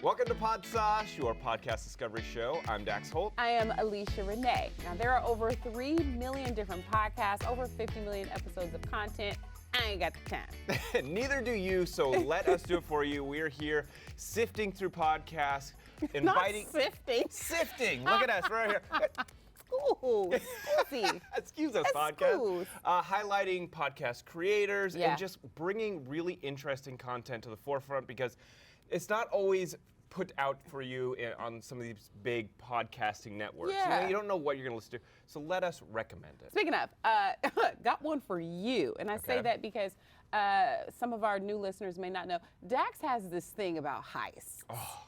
Welcome to Podsauce, your podcast discovery show. I'm Dax Holt. I am Alesha Renee. Now, there are over 3 million different podcasts, over 50 million episodes of content. I ain't got the time. Neither do you, so let us do it for you. We're here sifting through podcasts, inviting... Not sifting. Sifting. Look at us right here. Excuse us, podcast. Highlighting podcast creators and just bringing really interesting content to the forefront, because it's not always put out for you on some of these big podcasting networks. Yeah. You don't know what you're going to listen to, so let us recommend it. Speaking of, got one for you. And I say that because some of our new listeners may not know. Dax has this thing about heists. Oh.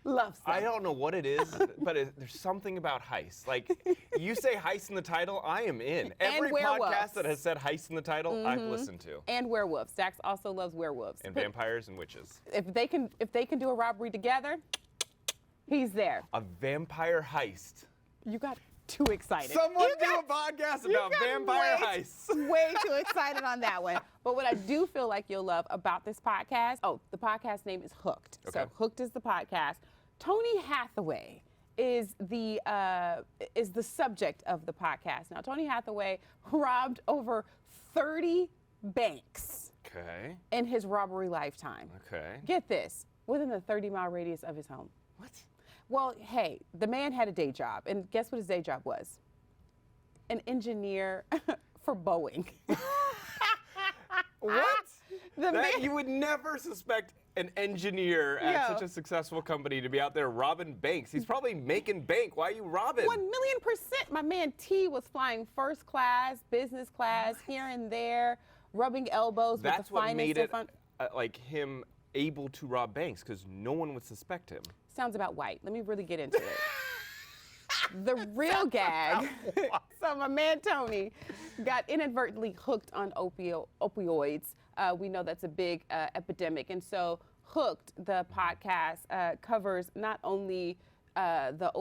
Loves them. I don't know what it is, but there's something about heist. Like, you say heist in the title, I am in. Every podcast that has said heist in the title, I've listened to. And werewolves. Dax also loves werewolves. And vampires and witches. If they can do a robbery together, he's there. A vampire heist. You got too excited. Someone do a podcast about vampire heists. Way too excited on that one. But what I do feel like you'll love about this podcast, the podcast name is Hooked. Okay. So Hooked is the podcast. Tony Hathaway is the subject of the podcast. Now, Tony Hathaway robbed over 30 banks in his robbery lifetime. Okay. Get this, within a 30-mile radius of his home. What? Well, hey, the man had a day job, and guess what his day job was? An engineer for Boeing. What? You would never suspect an engineer at such a successful company to be out there robbing banks. He's probably making bank. Why are you robbing? 1,000,000%. My man T was flying first class, business class, here and there, rubbing elbows with the finest. That's what made it like him able to rob banks, because no one would suspect him. Sounds about white. Let me really get into it. The real gag. So my man Tony got inadvertently hooked on opioids. We know that's a big epidemic. And so Hooked, the podcast, covers not only the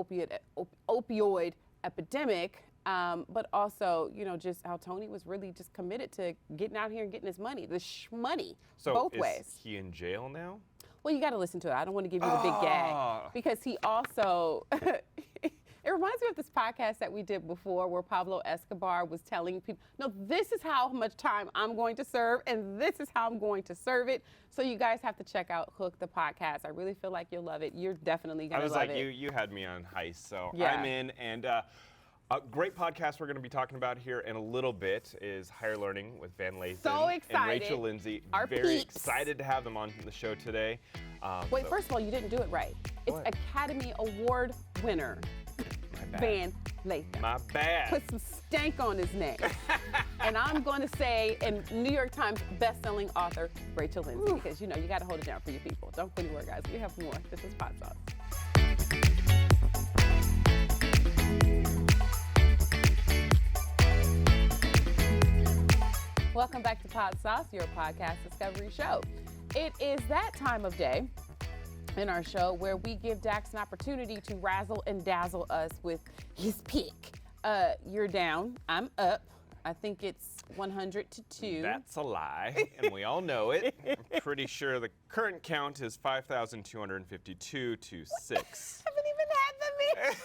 opioid epidemic, but also, just how Tony was really just committed to getting out here and getting his money, the shmoney, both ways. So is he in jail now? Well, you got to listen to it. I don't want to give you the big gag, because he also, it reminds me of this podcast that we did before where Pablo Escobar was telling people, no, this is how much time I'm going to serve, and this is how I'm going to serve it. So you guys have to check out Hook, the podcast. I really feel like you'll love it. You're definitely going to love it. I was like, you had me on heist, so I'm in. And a great podcast we're going to be talking about here in a little bit is Higher Learning with Lathan and Rachel Lindsay. Very excited to have them on the show today. Wait, first of all, you didn't do it right. It's Academy Award winner. Van Lathan. My bad. Put some stank on his name. And I'm going to say, and New York Times best-selling author Rachel Lindsay, because you got to hold it down for your people. Don't go anywhere, guys. We have more. This is Podsauce. Welcome back to Podsauce, your podcast discovery show. It is that time of day in our show where we give Dax an opportunity to razzle and dazzle us with his pick. You're down, I'm up. I think it's 100-2. That's a lie, and we all know it. I'm pretty sure the current count is 5,252 to 6. I haven't even had that many.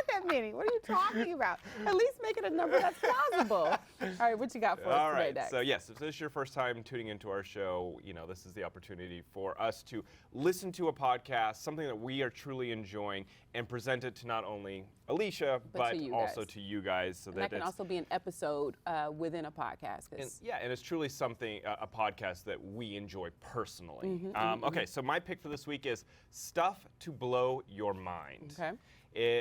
That many. What are you talking about? At least make it a number that's plausible. All right, what you got for us today, Dax? So yes, if this is your first time tuning into our show, this is the opportunity for us to listen to a podcast, something that we are truly enjoying, and present it to not only Alesha, but also to you guys. So that can also be an episode within a podcast. And it's truly something, a podcast that we enjoy personally. Okay, so my pick for this week is Stuff to Blow Your Mind. Okay.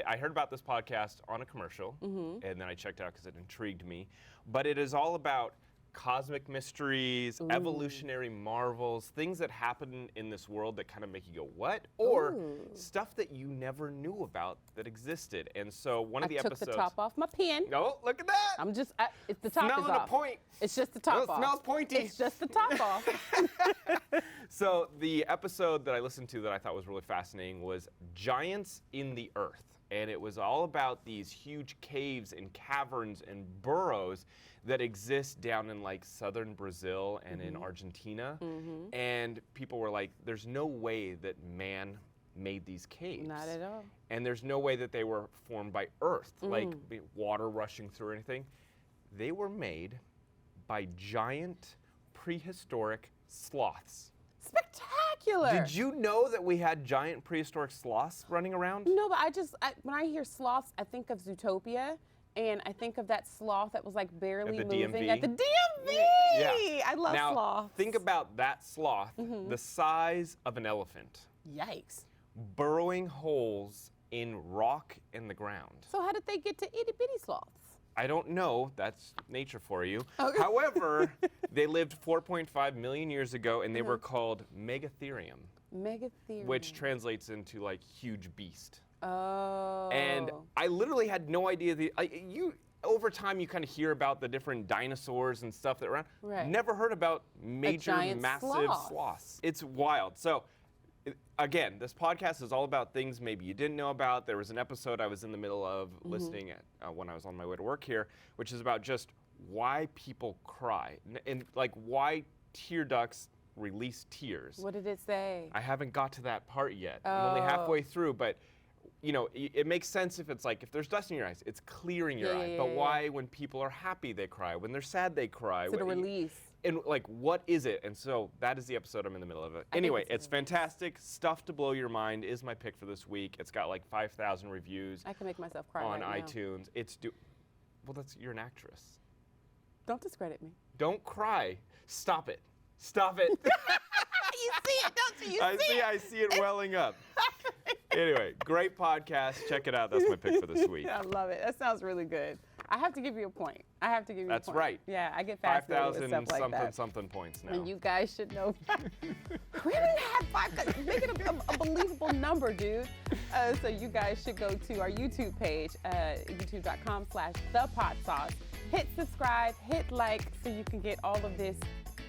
I heard about this podcast on a commercial, and then I checked out because it intrigued me. But it is all about cosmic mysteries, evolutionary marvels, things that happen in this world that kind of make you go, what? Or stuff that you never knew about that existed. And so one of the episodes... I took the top off my pen. Oh, look at that! I'm just, it's the top smelling is off. a point. It's just the top off. It smells pointy. It's just the top off. So the episode that I listened to that I thought was really fascinating was Giants in the Earth. And it was all about these huge caves and caverns and burrows that exist down in like southern Brazil and in Argentina. And people were like, there's no way that man made these caves. Not at all. And there's no way that they were formed by earth, like water rushing through or anything. They were made by giant prehistoric sloths. Spectacular. Did you know that we had giant prehistoric sloths running around? No, but when I hear sloths, I think of Zootopia, and I think of that sloth that was like barely At the moving DMV? at the DMV. Yeah. I love Now, sloths. think about that sloth, the size of an elephant, Yikes. burrowing holes in rock in the ground. So how did they get to itty bitty sloths? I don't know. That's nature for you. Okay. However, they lived 4.5 million years ago, and they were called Megatherium, Megatherium. which translates into like huge beast. Oh. And I literally had no idea. Over time, you kind of hear about the different dinosaurs and stuff that were around. Right. Never heard about major, giant massive sloth. sloths. It's wild. So, again, this podcast is all about things maybe you didn't know about. There was an episode I was in the middle of listening at when I was on my way to work here, which is about just why people cry and like why tear ducts release tears. What did it say? I haven't got to that part yet. I'm only halfway through, but you know, it makes sense if it's like, if there's dust in your eyes, it's clearing your eye. But why, when people are happy, they cry? When they're sad, they cry? It's a release. And like, what is it? And so that is the episode I'm in the middle of it. Anyway, it's fantastic. Stuff to blow your mind is my pick for this week. It's got like 5,000 reviews I can make myself cry on right now. iTunes. Well, you're an actress. Don't discredit me. Don't cry. Stop it. Stop it. You see it, don't you? I see it welling up. Anyway, great podcast. Check it out. That's my pick for this week. I love it. That sounds really good. I have to give you a point. That's right. Yeah, I get fascinated with stuff like that. something points now. And you guys should know. We didn't have 5. Make it a believable number, dude. So you guys should go to our YouTube page, youtube.com/thepodsauce. Hit subscribe, hit like, so you can get all of this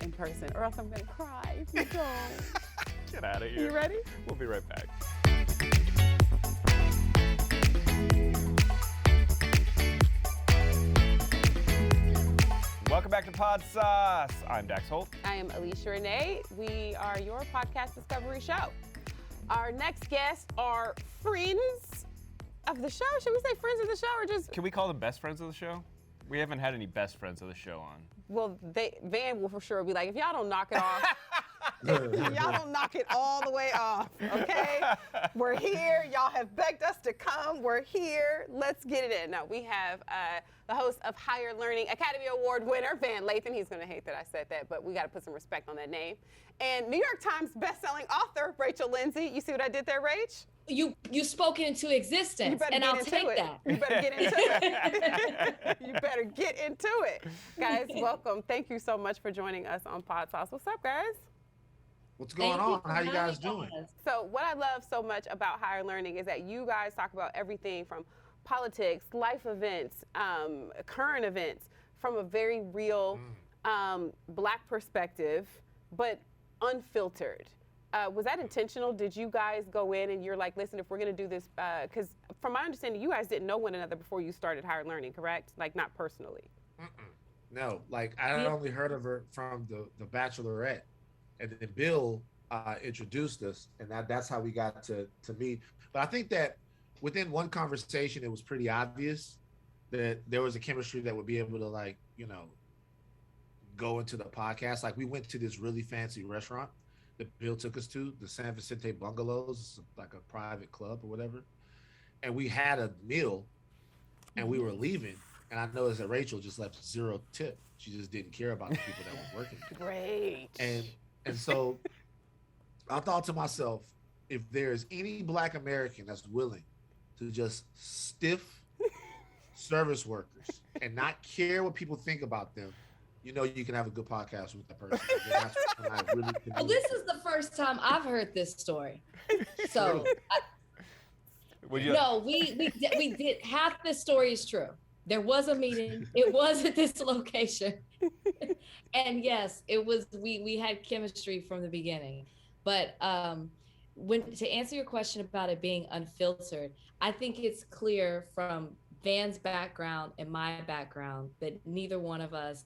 in person, or else I'm gonna cry if you don't. Get out of here. You ready? We'll be right back. Welcome back to Podsauce. I'm Dax Holt. I am Alesha Renee. We are your podcast discovery show. Our next guests are friends of the show. Should we say friends of the show, or just? Can we call them best friends of the show? We haven't had any best friends of the show on. Well, Van will for sure be like, if y'all don't knock it off, y'all don't knock it all the way off, okay? We're here. Y'all have begged us to come. We're here. Let's get it in. Now, we have the host of Higher Learning Academy Award winner, Van Lathan. He's going to hate that I said that, but we got to put some respect on that name. And New York Times bestselling author, Rachel Lindsay. You see what I did there, Rach? You spoke it into existence, and I'll take that. You better get into it. You better get into it. Guys, welcome. Thank you so much for joining us on Podsauce. What's up, guys? What's going on? How you guys doing? So what I love so much about Higher Learning is that you guys talk about everything from politics, life events, current events, from a very real Black perspective, but unfiltered. Was that intentional? Did you guys go in and you're like, listen, if we're going to do this, because from my understanding, you guys didn't know one another before you started Higher Learning, correct? Like, not personally. No, like I had only heard of her from the Bachelorette, and then Bill introduced us, and that's how we got to meet. But I think that within one conversation, it was pretty obvious that there was a chemistry that would be able to, like, you know, go into the podcast. Like, we went to this really fancy restaurant that Bill took us to, the San Vicente Bungalows, like a private club or whatever. And we had a meal and we were leaving. And I noticed that Rachel just left 0 tip. She just didn't care about the people that were working. Great. And so I thought to myself, if there's any Black American that's willing to just stiff service workers and not care what people think about them, you know, you can have a good podcast with that person. That's when I really Well, this is the first time I've heard this story. So, Would you- no, we did half the story is true. There was a meeting. It was at this location. And yes, it was, we had chemistry from the beginning. But when to answer your question about it being unfiltered, I think it's clear from Van's background and my background that neither one of us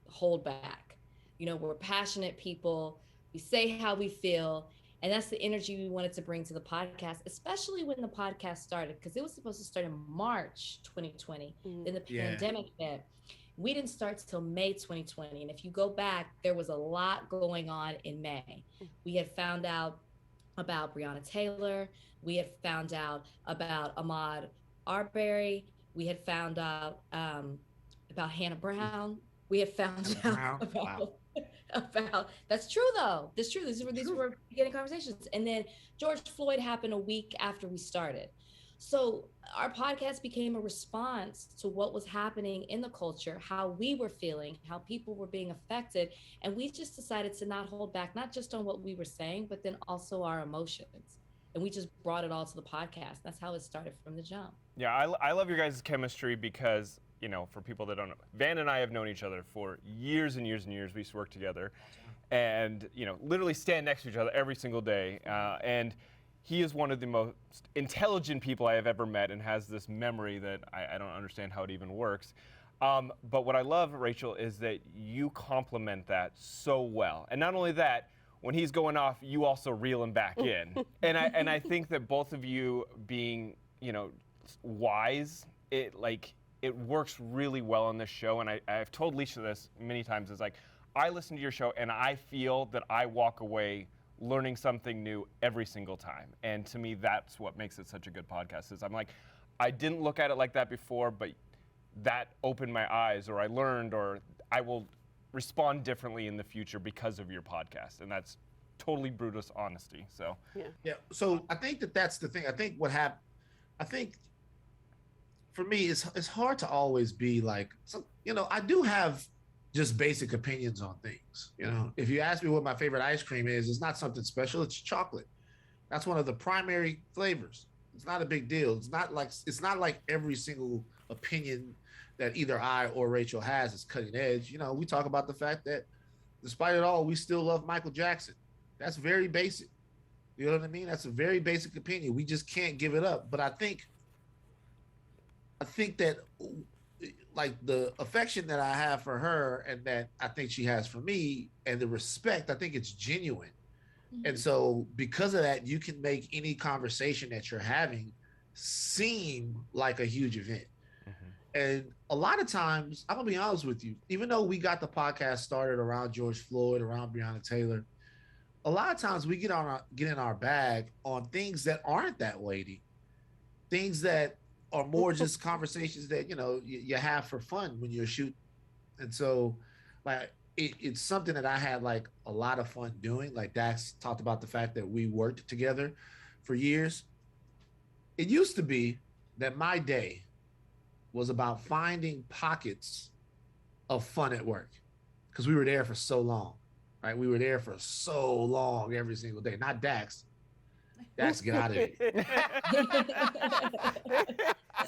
hold back. You know, we're passionate people. We say how we feel. And that's the energy we wanted to bring to the podcast, especially when the podcast started, because it was supposed to start in March 2020. Then the pandemic hit. We didn't start till May 2020. And if you go back, there was a lot going on in May. We had found out about Breonna Taylor. We had found out about Ahmaud Arbery. We had found out about Hannah Brown. We had found out about that's true though. That's true. These were beginning conversations. And then George Floyd happened a week after we started. So our podcast became a response to what was happening in the culture, how we were feeling, how people were being affected. And we just decided to not hold back, not just on what we were saying, but then also our emotions. And we just brought it all to the podcast. That's how it started from the jump. Yeah, I love your guys' chemistry because, you know, for people that don't know, Van and I have known each other for years and years and years. We used to work together and, you know, literally stand next to each other every single day. And he is one of the most intelligent people I have ever met and has this memory that I don't understand how it even works. But what I love, Rachel, is that you complement that so well. And not only that, when he's going off, you also reel him back in. And I think that both of you being, you know, wise, it works really well on this show. And I've told Alesha this many times. It's like, I listen to your show and I feel that I walk away learning something new every single time. And to me, that's what makes it such a good podcast. Is I'm like, I didn't look at it like that before, but that opened my eyes, or I learned, or I will respond differently in the future because of your podcast. And that's totally Brutus honesty. So yeah. So I think that's the thing. I think what happened, I think for me, it's hard to always be like, so, you know, I do have just basic opinions on things. You know, if you ask me what my favorite ice cream is, it's not something special. It's chocolate. That's one of the primary flavors. It's not a big deal. It's not like every single opinion that either I or Rachel has is cutting edge. You know, we talk about the fact that despite it all, we still love Michael Jackson. That's very basic. You know what I mean? That's a very basic opinion. We just can't give it up. But I think that like the affection that I have for her and that I think she has for me and the respect, I think it's genuine. Mm-hmm. And so because of that, you can make any conversation that you're having seem like a huge event. Mm-hmm. And a lot of times, I'm gonna be honest with you, even though we got the podcast started around George Floyd, around Breonna Taylor, a lot of times we get in our bag on things that aren't that weighty, things that are more just conversations that, you know, you have for fun when you're shooting. And so like it's something that I had like a lot of fun doing. Like Dax talked about the fact that we worked together for years. It used to be that my day was about finding pockets of fun at work because we were there for so long, right? We were there for so long every single day. Not Dax. Dax, get out of it.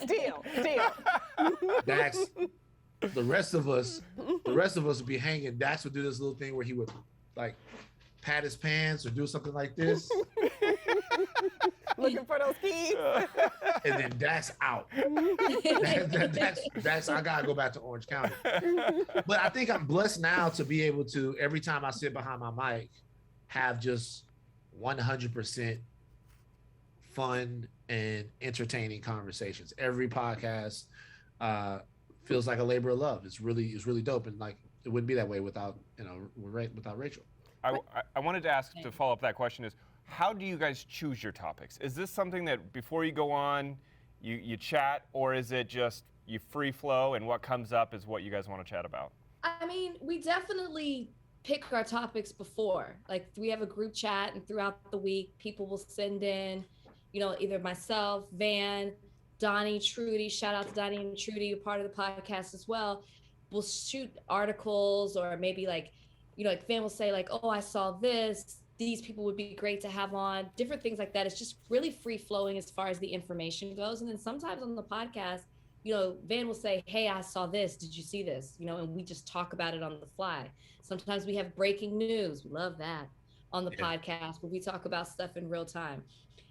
Still. Dax, the rest of us would be hanging. Dax would do this little thing where he would like pat his pants or do something like this. Looking for those keys. And then Dax out. Dax, I gotta go back to Orange County. But I think I'm blessed now to be able to, every time I sit behind my mic, have just 100% fun and entertaining conversations. Every podcast feels like a labor of love. It's really dope, and like it wouldn't be that way without Rachel. I wanted to ask to follow up that question is, how do you guys choose your topics? Is this something that before you go on, you chat, or is it just you free flow and what comes up is what you guys want to chat about? I mean, we definitely pick our topics before. Like we have a group chat, and throughout the week, people will send in, you know, either myself, Van, Donnie, Trudy, shout out to Donnie and Trudy, a part of the podcast as well. We'll shoot articles, or maybe like, you know, like Van will say like, oh, I saw this. These people would be great to have on, different things like that. It's just really free flowing as far as the information goes. And then sometimes on the podcast, Van will say, hey, I saw this. Did you see this? And we just talk about it on the fly. Sometimes we have breaking news. We love that on the podcast where we talk about stuff in real time.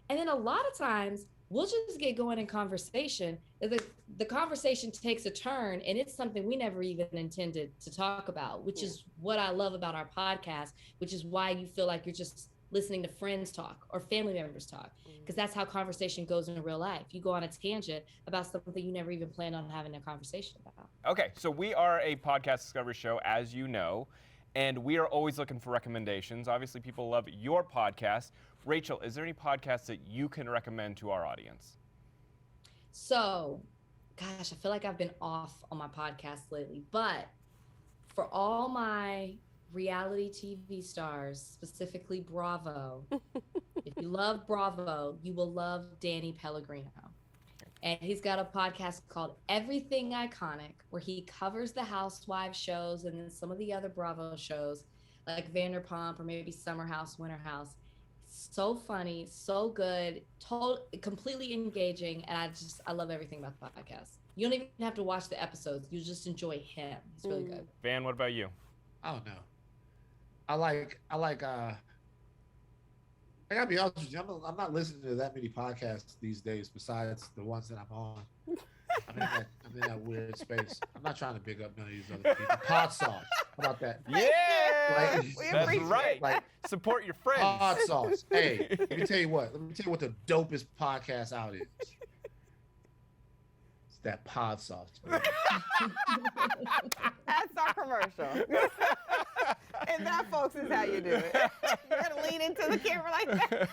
And then a lot of times we'll just get going in conversation. The conversation takes a turn and it's something we never even intended to talk about, which is what I love about our podcast, which is why you feel like you're just listening to friends talk or family members talk, because that's how conversation goes in real life. You go on a tangent about something you never even planned on having a conversation about. Okay, so we are a podcast discovery show, as you know, and we are always looking for recommendations. Obviously, people love your podcast. Rachel, is there any podcasts that you can recommend to our audience? So, gosh, I feel like I've been off on my podcast lately, but for all my reality TV stars, specifically Bravo, if you love Bravo, you will love Danny Pellegrino. And he's got a podcast called Everything Iconic, where he covers the Housewives shows and then some of the other Bravo shows, like Vanderpump or maybe Summer House, Winter House. So funny, so good, completely engaging, and I love everything about the podcast. You don't even have to watch the episodes; you just enjoy him. He's really good. Van, what about you? I don't know. I gotta be honest with you. I'm not listening to that many podcasts these days besides the ones that I'm on. I'm in that weird space. I'm not trying to big up none of these other people. Podsauce. How about that? Yeah, that's right. Like, support your friends. Podsauce. Hey, let me tell you what the dopest podcast out is. It's that Podsauce. That's our commercial. And that, folks, is how you do it. You're going to lean into the camera like that.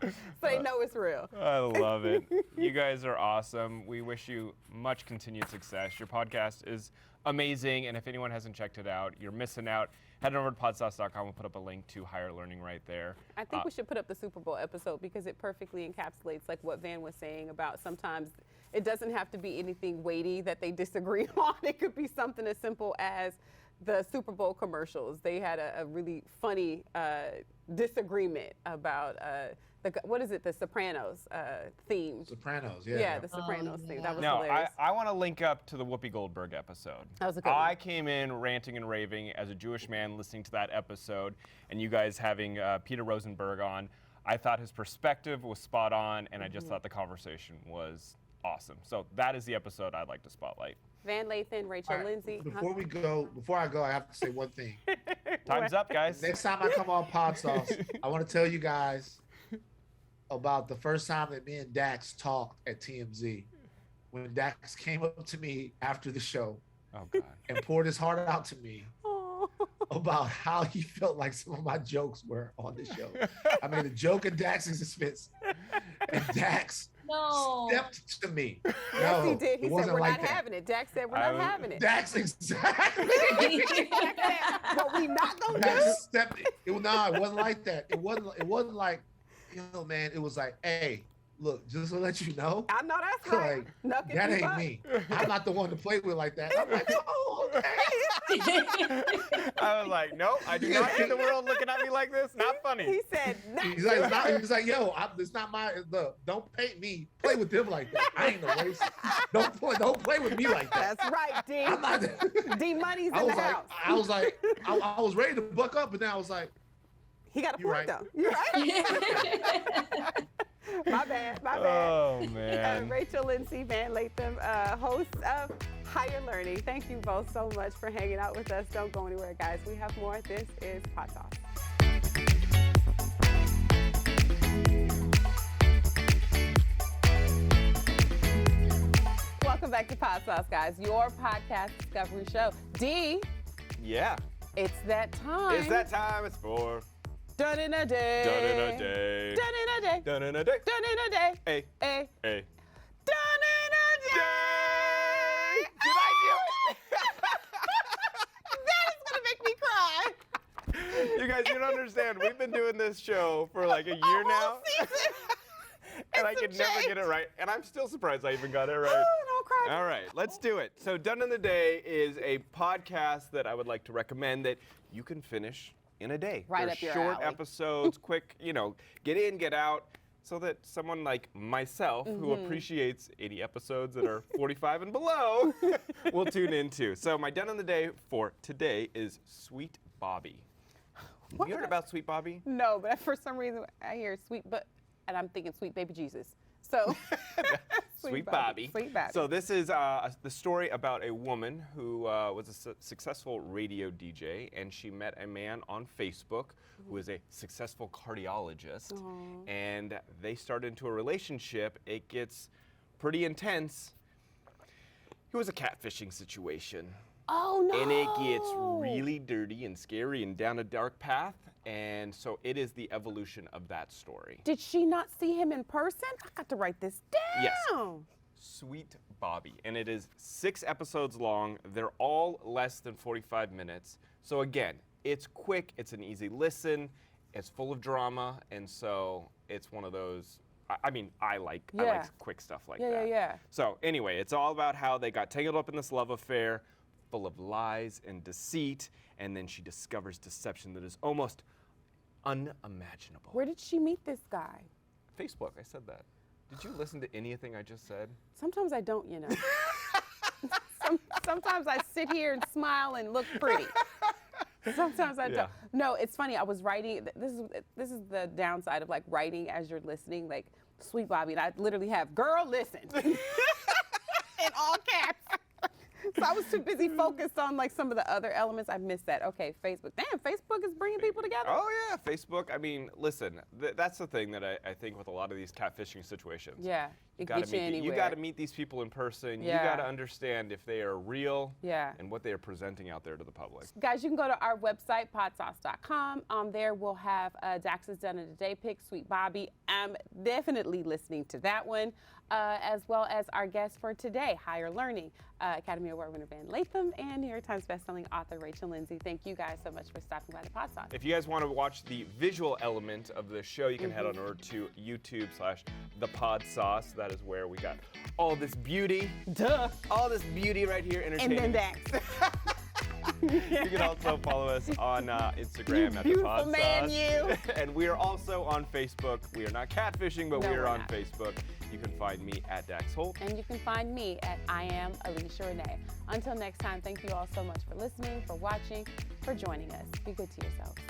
So they know it's real. I love it. You guys are awesome. We wish you much continued success. Your podcast is amazing, and if anyone hasn't checked it out, you're missing out. Head over to podsauce.com. We'll put up a link to Higher Learning right there. I think we should put up the Super Bowl episode because it perfectly encapsulates like what Van was saying about sometimes it doesn't have to be anything weighty that they disagree on. It could be something as simple as the Super Bowl commercials. They had a really funny disagreement about the Sopranos theme. Sopranos, Yeah, the Sopranos theme. That was now, hilarious. I want to link up to the Whoopi Goldberg episode. That was a good one. I came in ranting and raving as a Jewish man listening to that episode, and you guys having Peter Rosenberg on. I thought his perspective was spot on, and I just thought the conversation was awesome. So that is the episode I'd like to spotlight. Van Lathan, Rachel Lindsay. Before I go, I have to say one thing. Time's up, guys. Next time I come on Podsauce, I want to tell you guys about the first time that me and Dax talked at TMZ. When Dax came up to me after the show and poured his heart out to me about how he felt like some of my jokes were on the show. I made a joke at Dax's expense, and Dax stepped to me. Yes, he did. He said, we're like not having it. Dax said, we're not having it. Dax, exactly. What we not going to Dax do? stepped it wasn't like that. It wasn't like, man, it was like, hey, look, just to let you know. I know that's right. Like, that ain't me. I'm not the one to play with like that. I'm like, oh, okay. I was like, nope, I do not see the world looking at me like this. Not funny. He said, he's like, yo, it's not my, don't pay me. Play with them like that. I ain't no racist. Don't play with me like that. That's right, D. I'm not. D Money's in the house. I was ready to buck up, but then I was like, he got a point, right. though. You're right. My bad. Oh, man. Rachel Lindsay, Van Lathan, hosts of Higher Learning. Thank you both so much for hanging out with us. Don't go anywhere, guys. We have more. This is Podsauce. Welcome back to Podsauce, guys. Your podcast discovery show. D. Yeah. It's that time. It's that time. It's for Done in a day. Done in a day. Done in a day. Done in a day. Done in a day. Hey. Hey. Hey. Done in a day. Did I do it? That is gonna make me cry. You guys, you don't understand. We've been doing this show for like a year now. And I could never get it right. And I'm still surprised I even got it right. Oh, don't cry. All right, let's do it. So Done in a Day is a podcast that I would like to recommend that you can finish in a day. Right They're up your short alley. episodes, quick, get in, get out. so that someone like myself, who appreciates 80 episodes that are 45 and below, will tune into. So my done on the day for today is Sweet Bobby. Have you heard about Sweet Bobby? No, but for some reason I hear and I'm thinking sweet baby Jesus. So Sweet Bobby. Sweet Bobby. So this is the story about a woman who was a successful radio DJ, and she met a man on Facebook who is a successful cardiologist, and they start into a relationship. It gets pretty intense. It was a catfishing situation. Oh no! And it gets really dirty and scary and down a dark path. And so it is the evolution of that story. Did she not see him in person? I got to write this down. Yes. Sweet Bobby. And it is 6 episodes long. They're all less than 45 minutes. So again, it's quick, it's an easy listen, it's full of drama, and so it's one of those, I like quick stuff like that. Yeah. So anyway, it's all about how they got tangled up in this love affair full of lies and deceit, and then she discovers deception that is almost unimaginable. Where did she meet this guy? Facebook, I said that. Did you listen to anything I just said? Sometimes I don't, you know. Sometimes I sit here and smile and look pretty. Sometimes I don't. No, it's funny. I was writing. This is the downside of like writing as you're listening, like Sweet Bobby, and I literally have "girl, listen" in all caps. So I was too busy focused on like some of the other elements. I missed that. Okay, Facebook. Damn, Facebook is bringing people together. Oh yeah, Facebook. I mean, listen, that's the thing that I think with a lot of these catfishing situations. Yeah, it gets you anywhere. You got to meet these people in person. Yeah. You got to understand if they are real. Yeah. And what they are presenting out there to the public. Guys, you can go to our website, podsauce.com. There we'll have Dax's Done in a Day pick, Sweet Bobby. I'm definitely listening to that one, as well as our guest for today, Higher Learning, Academy Award winner Van Lathan, and New York Times bestselling author Rachel Lindsay. Thank you guys so much for stopping by the Podsauce. If you guys want to watch the visual element of the show, you can head on over to YouTube/The Podsauce. That is where we got all this beauty. Duh. All this beauty right here, entertaining. And then Dax. You can also follow us on Instagram at The beautiful Podsauce. man, you. And we are also on Facebook. We are not catfishing, but No, we are we're on not. Facebook. You can find me at Dax Holt. And you can find me at I am Alesha Renee. Until next time, thank you all so much for listening, for watching, for joining us. Be good to yourselves.